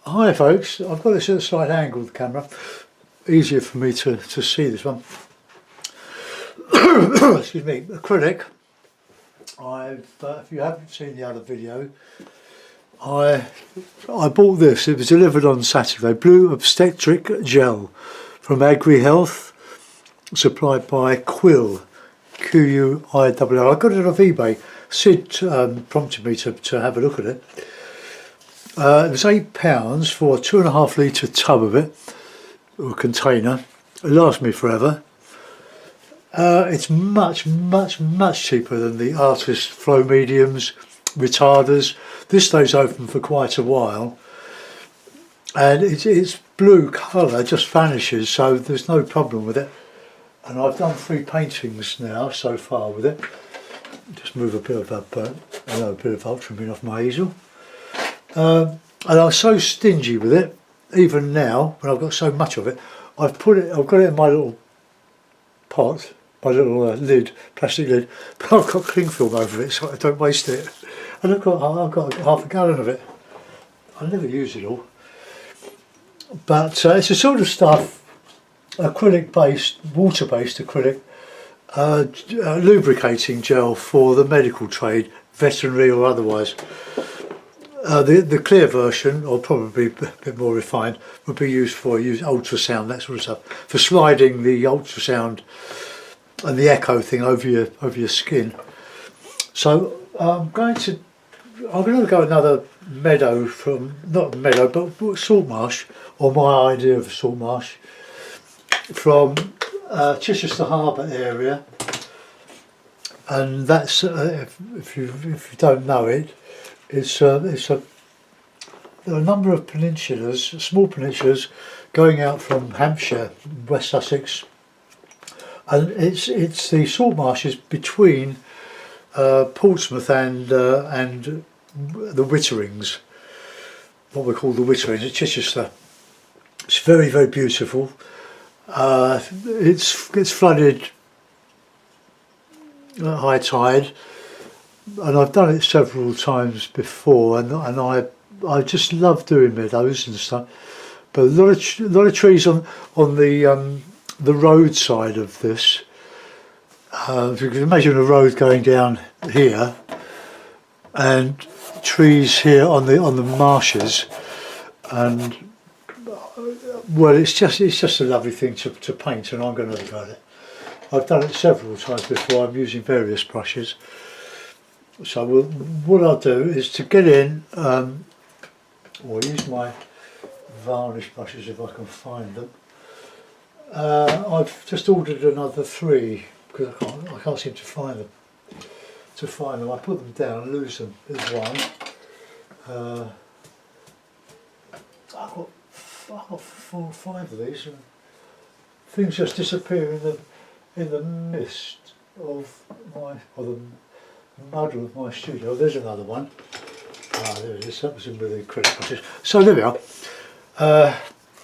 Hi folks, I've got this at a slight angle of the camera, easier for me to see this one. Excuse me, acrylic. If you haven't seen the other video, I bought this. It was delivered on Saturday. Blue obstetric gel from Agri Vet, supplied by Quill, Q-U-I-L-L. I got it off eBay. Sid prompted me to have a look at it. It was £8 for a 2.5 litre tub of it, or container. It lasts me forever. It's much cheaper than the Artist Flow Mediums, retarders. This stays open for quite a while, and its blue colour just vanishes, so there's no problem with it. And I've done 3 paintings now so far with it. Just move a bit of ultramarine off my easel. And I'm so stingy with it, even now when I've got so much of it. I've got it in my little pot, my little lid, plastic lid, but I've got cling film over it so I don't waste it. And I've got half a gallon of it. I never use it all, but it's a sort of stuff, acrylic based, water based acrylic, lubricating gel for the medical trade, veterinary or otherwise. The clear version, or probably a bit more refined, would be used for ultrasound, that sort of stuff, for sliding the ultrasound and the echo thing over your skin. So I'm going to go another meadow not meadow, but salt marsh, or my idea of a salt marsh, from Chichester Harbour area, and that's if you don't know it. There are a number of peninsulas, small peninsulas, going out from Hampshire, West Sussex, and it's the salt marshes between Portsmouth and the Witterings, what we call the Witterings at Chichester. It's very beautiful. It's flooded at high tide. And I've done it several times before, and I just love doing meadows and stuff. But a lot of trees on the road side of this. If you can imagine a road going down here, and trees here on the marshes, and well, it's just a lovely thing to paint, and I'm going to have a go at it. I've done it several times before. I'm using various brushes. So what I'll do is to get in, or use my varnish brushes if I can find them. I've just ordered another 3 because I can't seem to find them. I put them down and lose them. There's one. I've got 4 or 5 of these, and things just disappear in the mist of the mud of my studio. There's another one. There it is. That was in with the acrylic brushes. So there we are.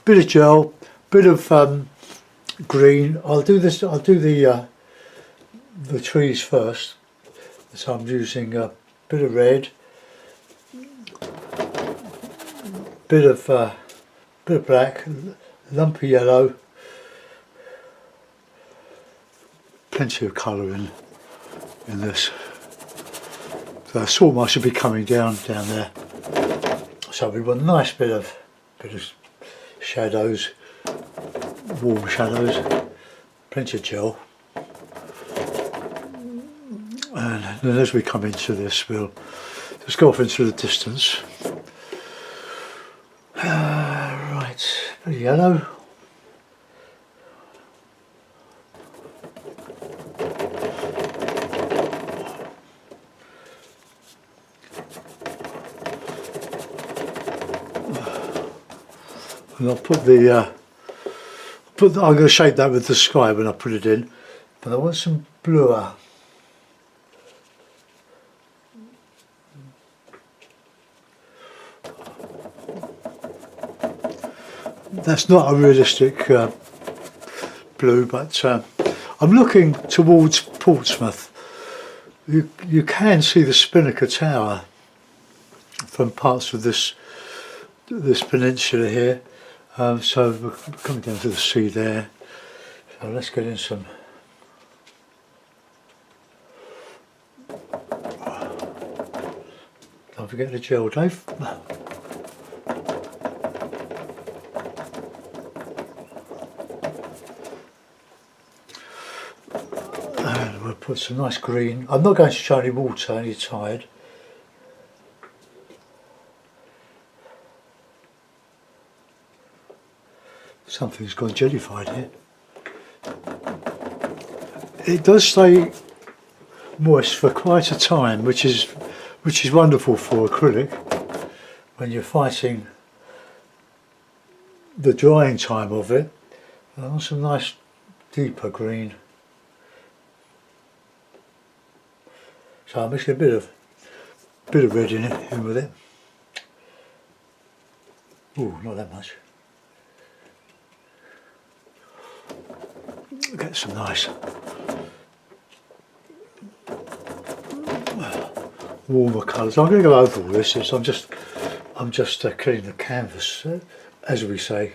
Bit of gel, bit of green. I'll do the trees first. So I'm using a bit of red, bit of black, lump of yellow. Plenty of colour in this. The salt marsh should be coming down there. So we want a nice bit of shadows, warm shadows, plenty of gel. And then as we come into this, we'll just go off into the distance. Right, bit of yellow. And I'll put I'm going to shape that with the sky when I put it in, but I want some bluer. That's not a realistic blue, but I'm looking towards Portsmouth. You can see the Spinnaker Tower from parts of this this peninsula here. So we're coming down to the sea there. So let's get in some. Don't forget the gel, Dave. And we'll put some nice green. I'm not going to show any water, any tide. Something's gone jellified here. It does stay moist for quite a time, which is wonderful for acrylic when you're fighting the drying time of it. I want some nice deeper green. So I'm mixing a bit of red in with it. Ooh, not that much. Get some nice warmer colours. I'm going to go over all this. I'm just cleaning the canvas, as we say.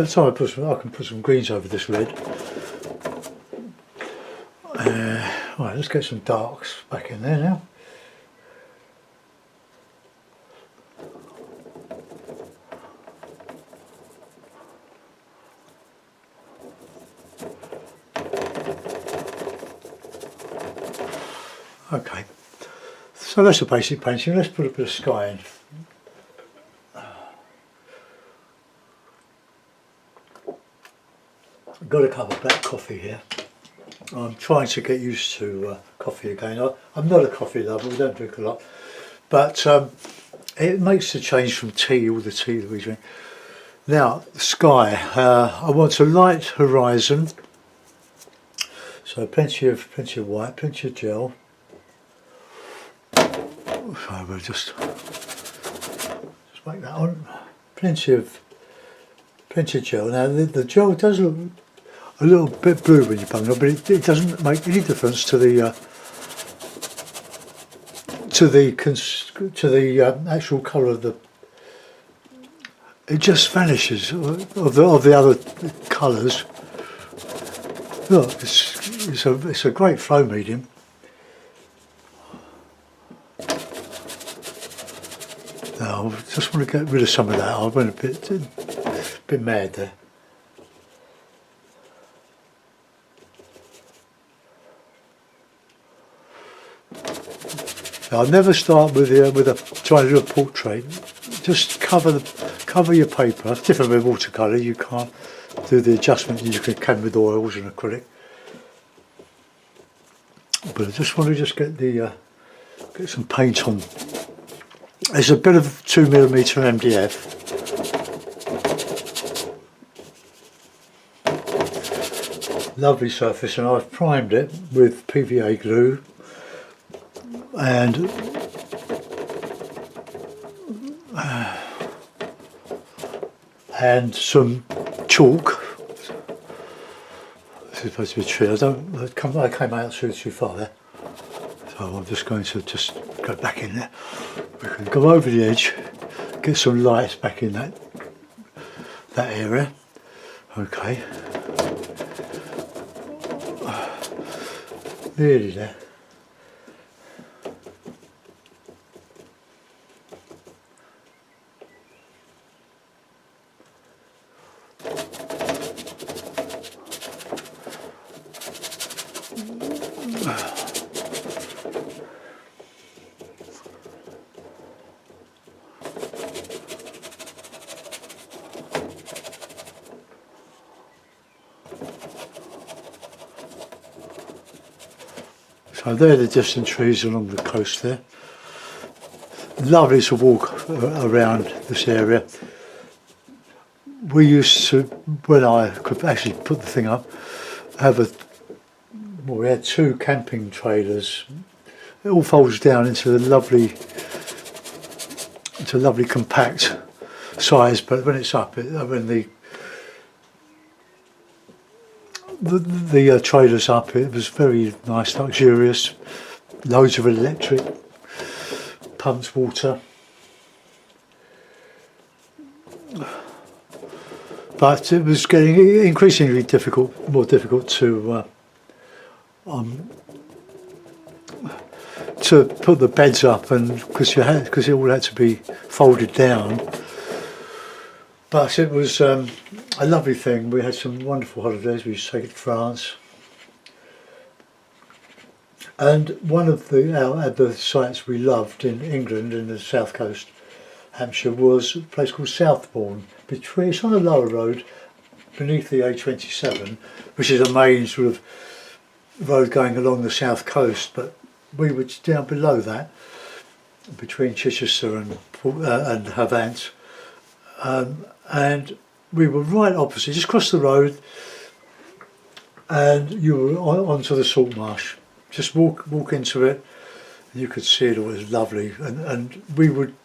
So I can put some greens over this red. Right, let's get some darks back in there now. Okay, so that's a basic painting. Let's put a bit of sky in. I've got a cup of black coffee here. I'm trying to get used to coffee again. I'm not a coffee lover, we don't drink a lot, but it makes a change from tea, all the tea that we drink. Now, the sky, I want a light horizon, so plenty of white, plenty of gel. So we'll just make that on. Plenty of gel. Now the gel does look a little bit blue when you bung it, but it doesn't make any difference to the actual colour of the. It just vanishes of the other colours. Look, it's a great flow medium. Now, I just want to get rid of some of that. I went a bit mad there. Now, I never start with trying to do a portrait. Just cover your paper. It's different with watercolour. You can't do the adjustment you can with oils and acrylic. But I just want to get some paint on. There's a bit of 2mm MDF. Lovely surface, and I've primed it with PVA glue and some chalk. This is supposed to be a tree. I came out too far there, so I'm just going to go back in there. We can go over the edge, get some light back in that area. Okay. Nearly there. So there are the distant trees along the coast there. Lovely to walk around this area. We used to, when I could actually put the thing up, we had 2 camping trailers. It all folds down into a lovely compact size, but when it's up, when the trailer's up, it was very nice, luxurious, loads of electric, pumped water. But it was getting increasingly more difficult to put the beds up, and because it all had to be folded down. But it was a lovely thing. We had some wonderful holidays. We used to take it to France, and one of the sites we loved in England, in the south coast, Hampshire, was a place called Southbourne. It's on a lower road beneath the A27, which is a main sort of road going along the south coast, but we were down below that, between Chichester and Havant, and we were right opposite, just across the road, and you were onto the saltmarsh. Just walk into it, and you could see it. It was lovely, and we would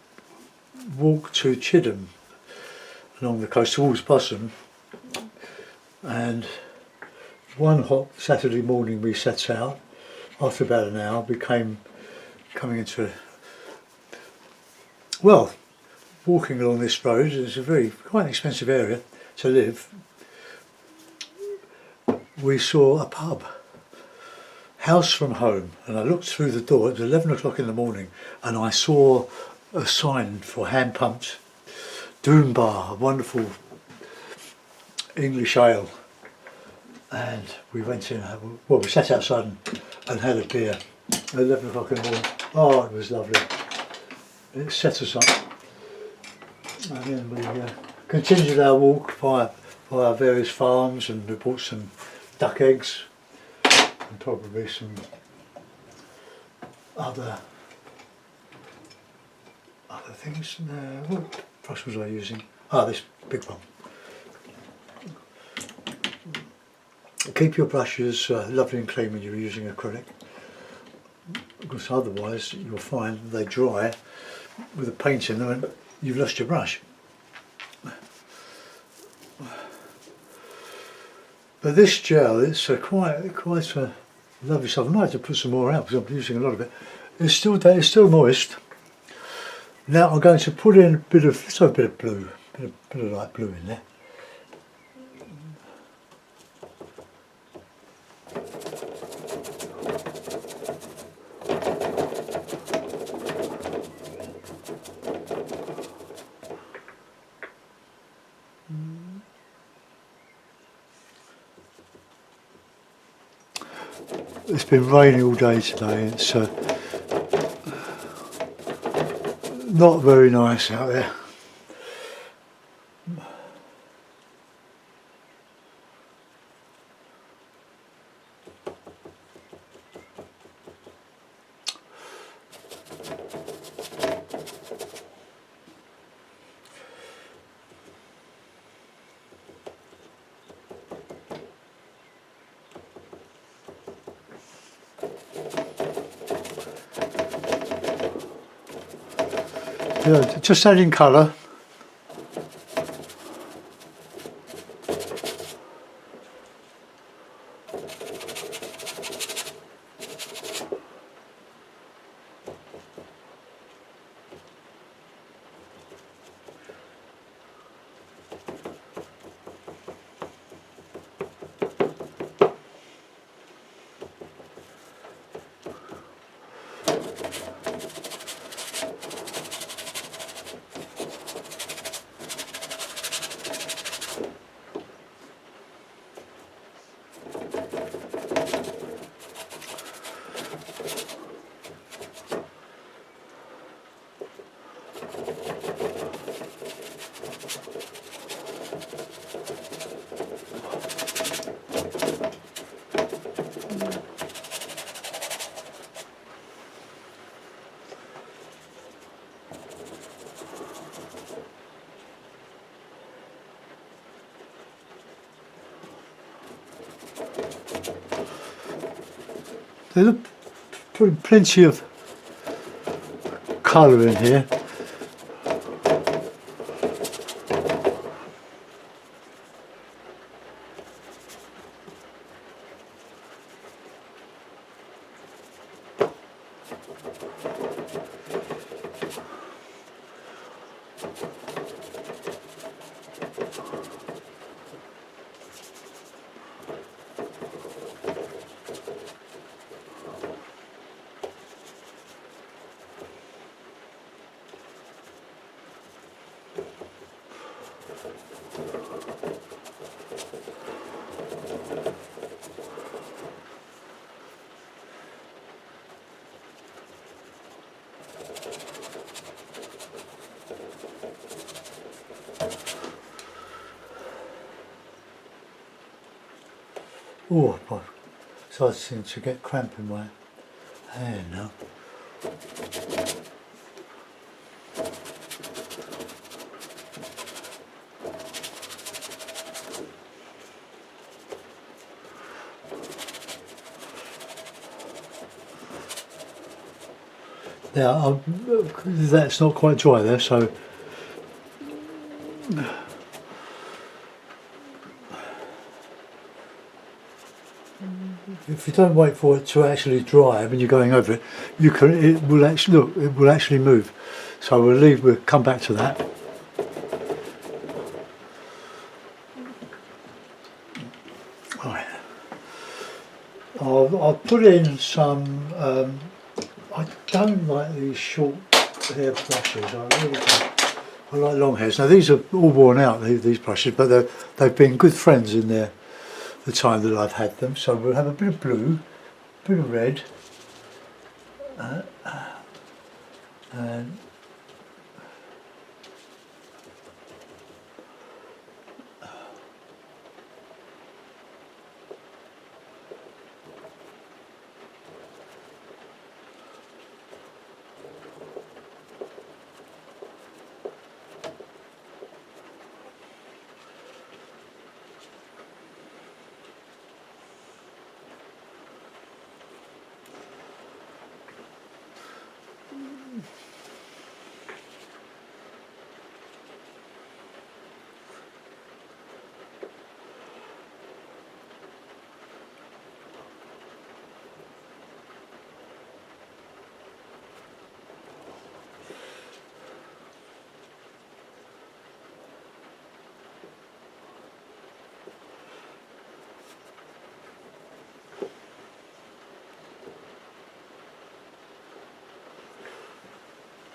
walk to Chidham along the coast towards Bussum, and one hot Saturday morning we set out. After about an hour we came coming into walking along this road. It's a quite an expensive area to live. We saw a pub, House from Home, and I looked through the door. It was 11 o'clock in the morning, and I saw a sign for hand pumped Doom Bar, a wonderful English ale, and we went in. We sat outside and had a beer at 11 o'clock in the morning. Oh, it was lovely. It set us up, and then we continued our walk via various farms, and we bought some duck eggs and probably some other things. What brush was I using? This big one. Keep your brushes lovely and clean when you're using acrylic, because otherwise you'll find they dry with the paint in them and you've lost your brush. But this gel, it's quite a lovely stuff. I might have to put some more out because I'm using a lot of it. It's still moist. Now I'm going to put in let's have a bit of blue, bit of light blue in there. It's been raining all day today. It's not very nice out there. Yeah, just adding colour. There's plenty of colour in here. Oh, I'm starting to get cramp in my hand now. Now, that's not quite dry there, so if you don't wait for it to actually dry when you're going over it, it will actually move. So we'll come back to that. Right. I'll put in some. I don't like these short hair brushes. I really don't. I like long hairs. Now these are all worn out, these brushes, but they've been good friends in the time that I've had them. So we'll have a bit of blue, a bit of red, and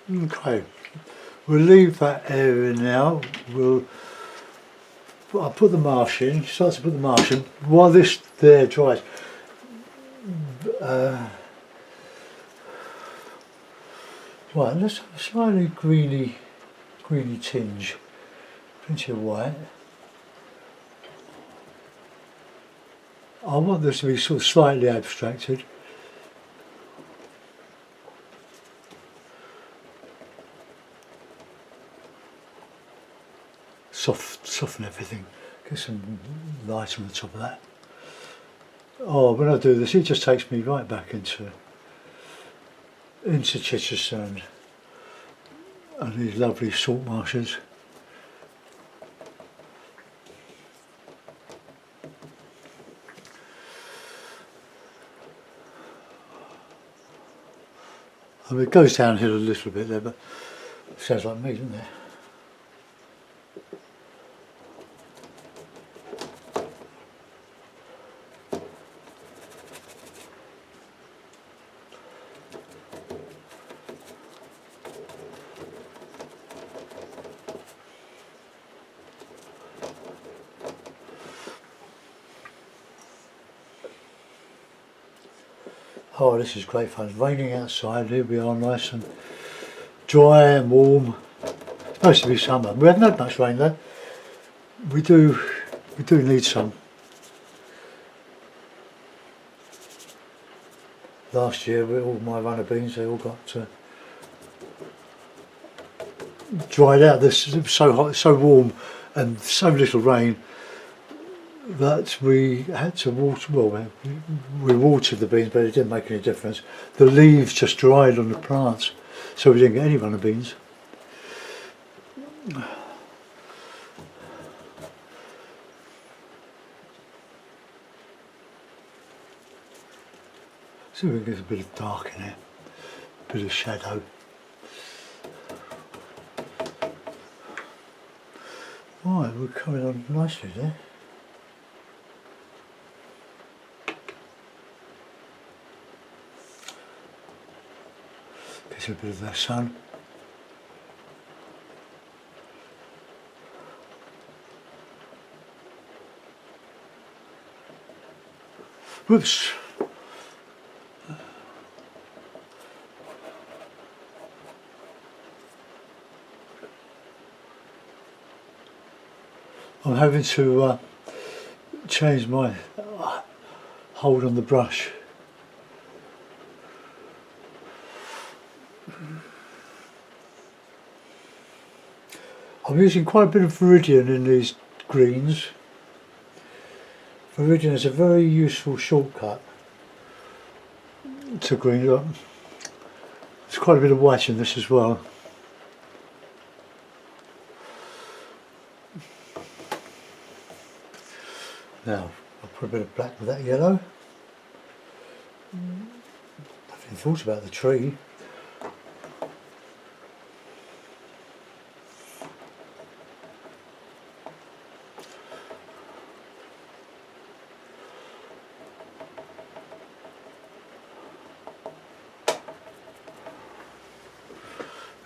okay. We'll leave that area now. I'll put the marsh in. Start to put the marsh in while this there dries. Right, let's have a slightly greeny tinge. Plenty of white. I want this to be sort of slightly abstracted. Soften everything. Get some light on the top of that. Oh, when I do this, it just takes me right back into Chichester and these lovely salt marshes. I mean, it goes downhill a little bit there, but it sounds like me, doesn't it? Oh, this is great fun. It's raining outside. Here we are, nice and dry and warm. It's supposed to be summer. We haven't had much rain though. We do need some. Last year, all my runner beans, they all got dried out. This it was so hot, so warm, and so little rain that we had to water. Well, we watered the beans, but it didn't make any difference. The leaves just dried on the plants, so we didn't get any runner beans. See if we can get a bit of dark in here, a bit of shadow. Right, we're coming on nicely there. Get a bit of the sun. Whoops. I'm having to change my hold on the brush. I'm using quite a bit of Viridian in these greens. Viridian is a very useful shortcut to green. Look, there's quite a bit of white in this as well. Now I'll put a bit of black with that yellow. I haven't thought about the tree.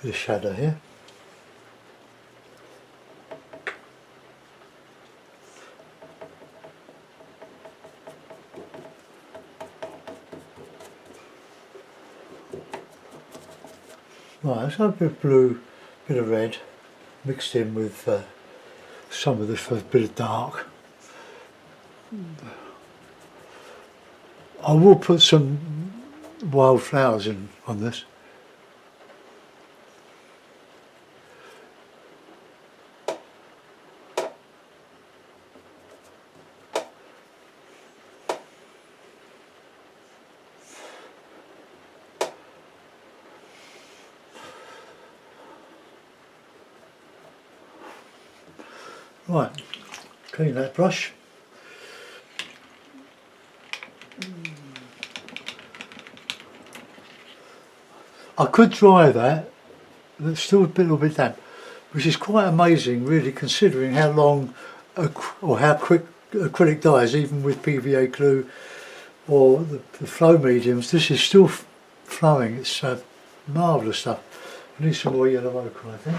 Bit of shadow here. Right, let's have a bit of blue, bit of red, mixed in with some of this for a bit of dark. I will put some wildflowers in on this. Right, clean that brush. I could dry that, but it's still a little bit damp, which is quite amazing really, considering how long or how quick acrylic dries, even with PVA glue or the flow mediums. This is still flowing. It's marvellous stuff. I need some more yellow ochre, I think.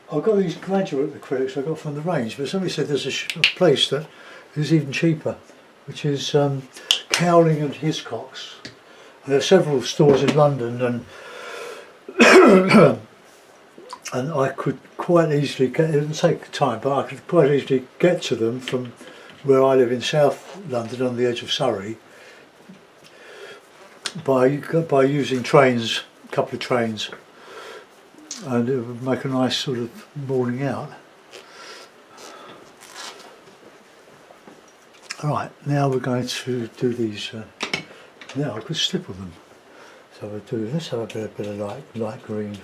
I've got these graduate acrylics I got from the range, but somebody said there's a place that is even cheaper, which is Cowling and Hiscox. And there are several stores in London, and and I could quite easily get, it doesn't take time, but I could quite easily get to them from where I live in South London on the edge of Surrey by using trains, a couple of trains. And it would make a nice sort of morning out. Alright, now we're going to do these, now I could stipple them. So we'll do, let's have a bit of light green.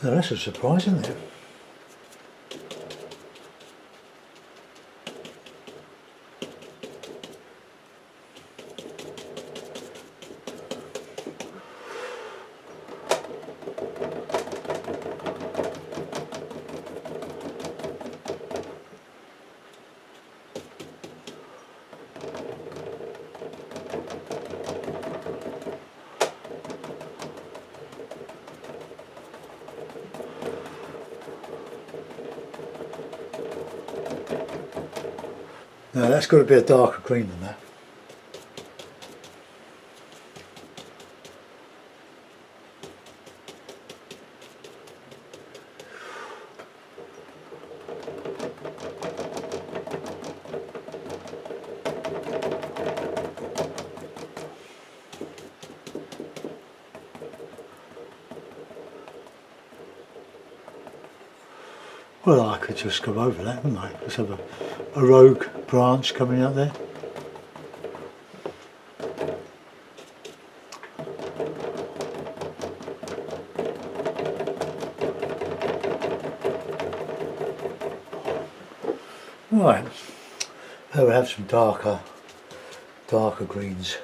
Now that's a surprise, isn't it? Now that's got to be a darker green than that. Well, I could just go over that, couldn't I? Just have a rogue branch coming out there. Right, there we have some darker greens.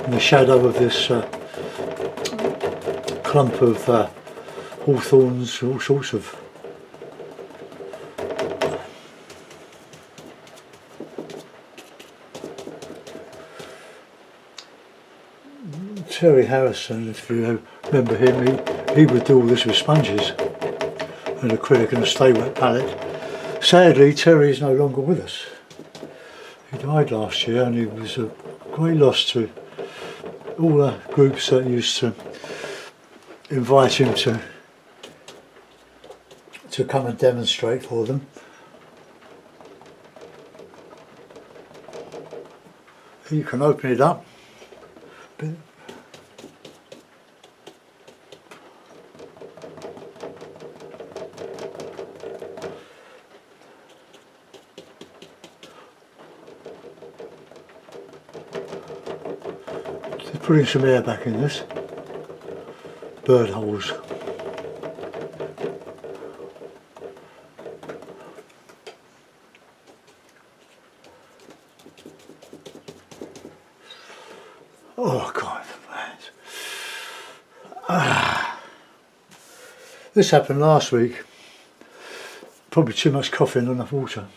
In the shadow of this clump of hawthorns, all sorts of. Terry Harrison, if you remember him, he would do all this with sponges, an acrylic and a stay wet palette. Sadly, Terry is no longer with us. He died last year, and he was a great loss to all the groups that used to invite him to come and demonstrate for them. You can open it up. Putting some air back in this. Bird holes. Oh God, this happened last week. Probably too much coffee and not enough water.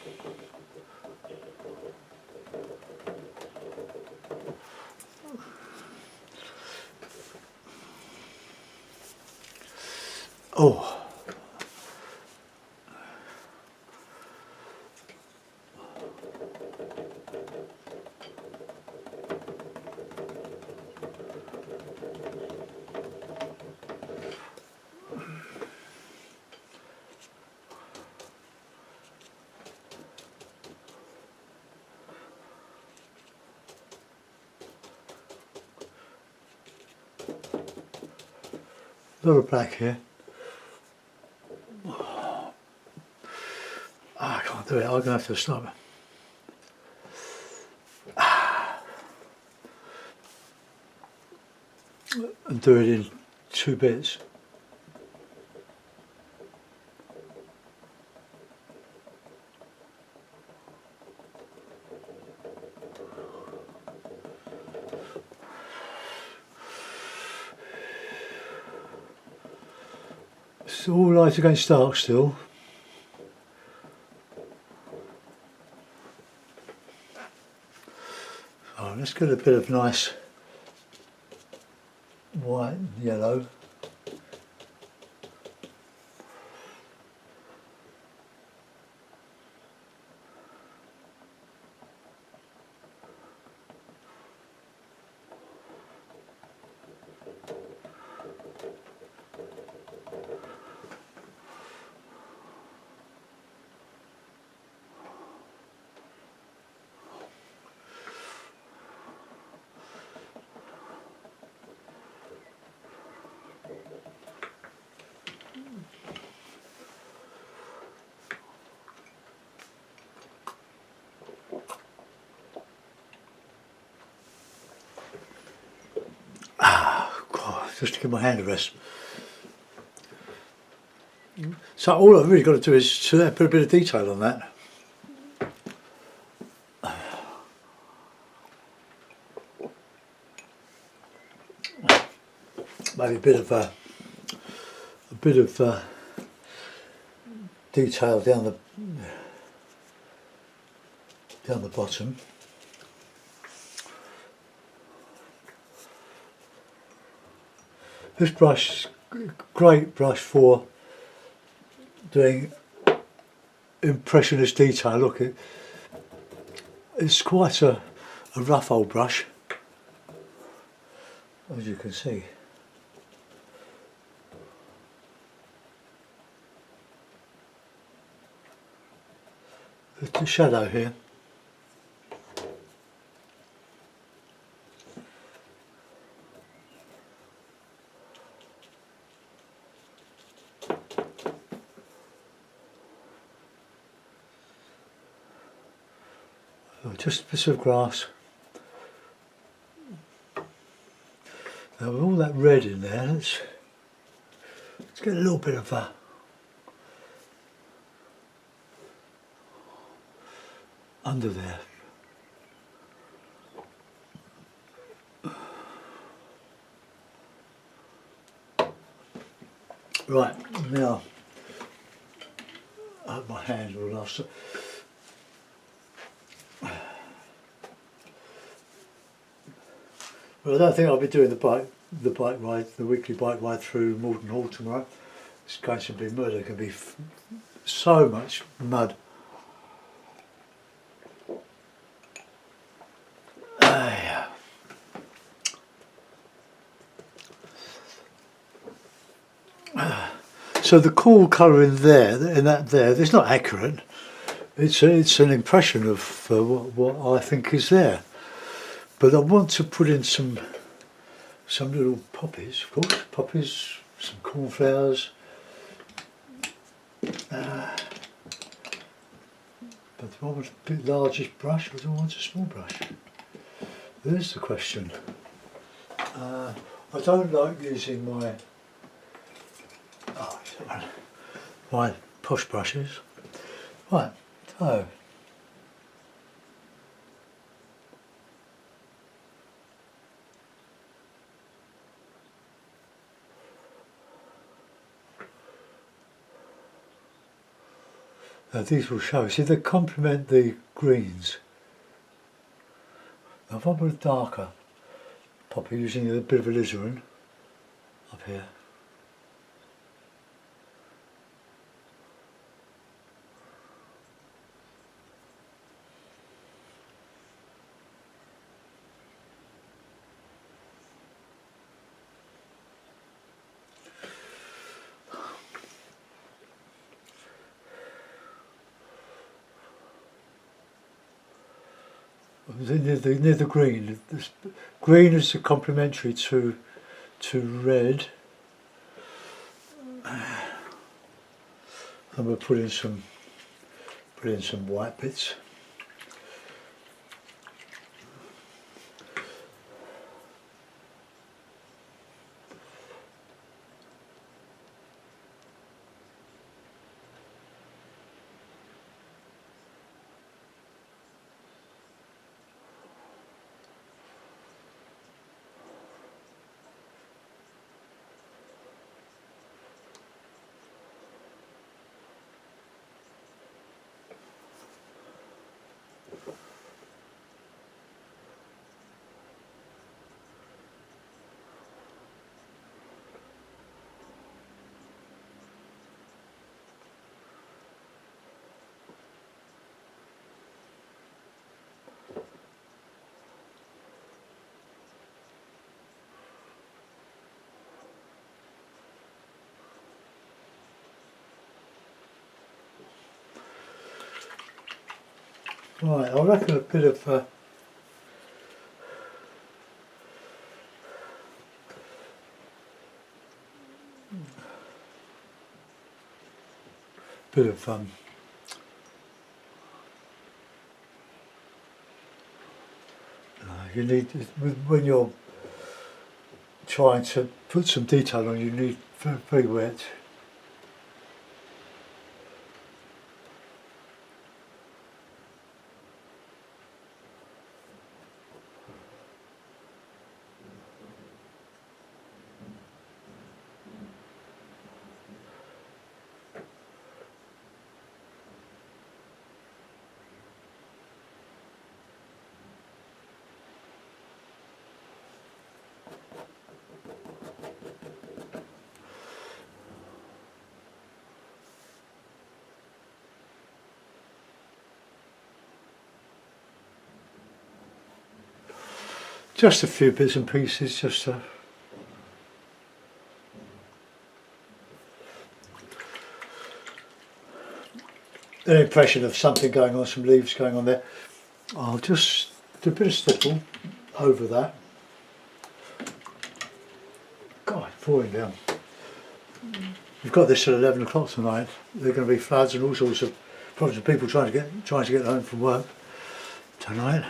Oh. A lot of black here. I can't do it, I'm going to have to stop. And do it in 2 bits. It's all light against dark still. Oh, let's get a bit of nice white and yellow. Just to give my hand a rest. So all I've really got to do is put a bit of detail on that. Maybe a bit of detail down the bottom. This brush, great brush for doing impressionist detail. Look, it's quite a rough old brush, as you can see. The shadow here. Just a bit of grass. Now with all that red in there, let's get a little bit of under there. Right, now, I hope my hands will last. Well, I don't think I'll be doing the bike ride, the weekly bike ride through Malden Hall tomorrow. It's going to be mud. There can be so much mud. So the cool colour in there, it's not accurate. It's an impression of what I think is there. But I want to put in some little poppies, of course, poppies, some cornflowers. But do I want a bit largish brush or do I want a small brush? There's the question. I don't like using my posh brushes. Right, so these will show. See, they complement the greens. Now if I put a darker poppy using a bit of alizarin up here. Near the green. This green is complementary to red. And we'll put in some white bits. Right, I reckon a bit of you need, when you're trying to put some detail on, you need very wet. Just a few bits and pieces, just to an impression of something going on, some leaves going on there. I'll just do a bit of stipple over that. God, it's pouring down. We've got this at 11 o'clock tonight. There are going to be floods and all sorts of problems of people trying to get home from work tonight.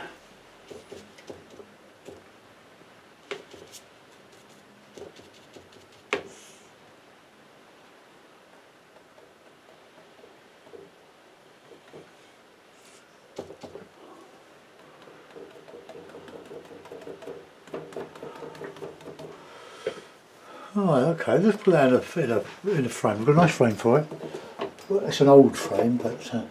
Oh, okay, let's put that in a frame. We've got a nice frame for it. Well, it's an old frame, but ouch.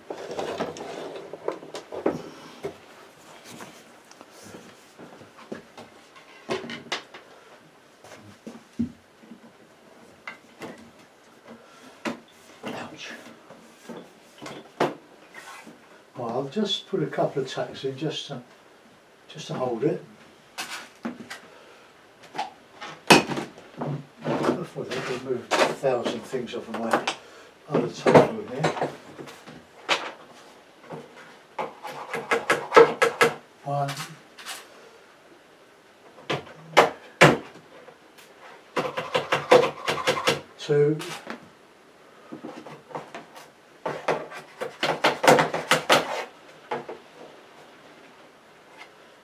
Well, I'll just put a couple of tacks in just to hold it. Before they can move 1,000 things off of my other table here. One. Two.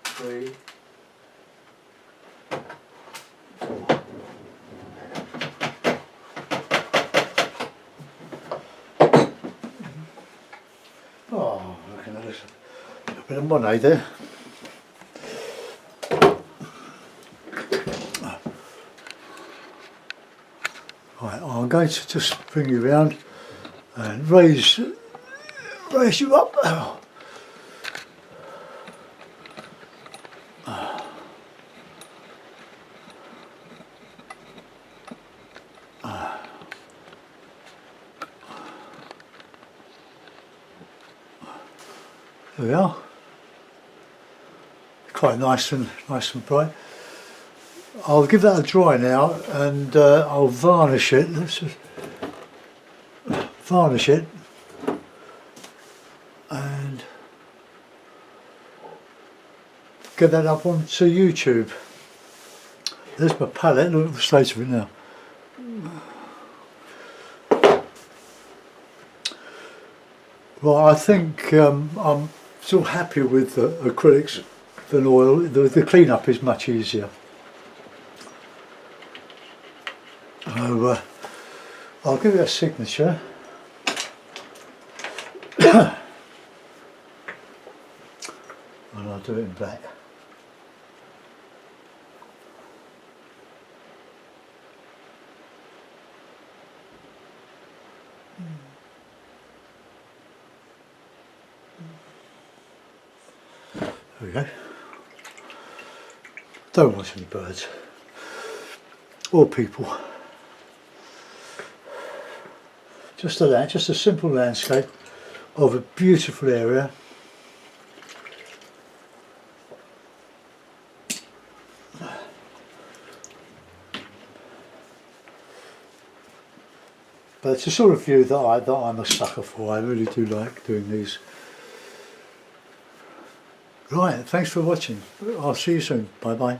Three. Four. Oh, look at this. A bit of money there. Right, I'm going to just bring you round and raise you up. There we are. Quite nice and bright. I'll give that a dry now, and I'll varnish it. Let's just varnish it, and get that up onto YouTube. There's my palette. Look at the state of it now. Well, I think I'm still happier with the acrylics than oil. The clean-up is much easier. So I'll give it a signature. And I'll do it in black. There we go. Don't watch any birds or people. Just a simple landscape of a beautiful area. But it's a sort of view that I'm a sucker for. I really do like doing these. Right, thanks for watching. I'll see you soon. Bye bye.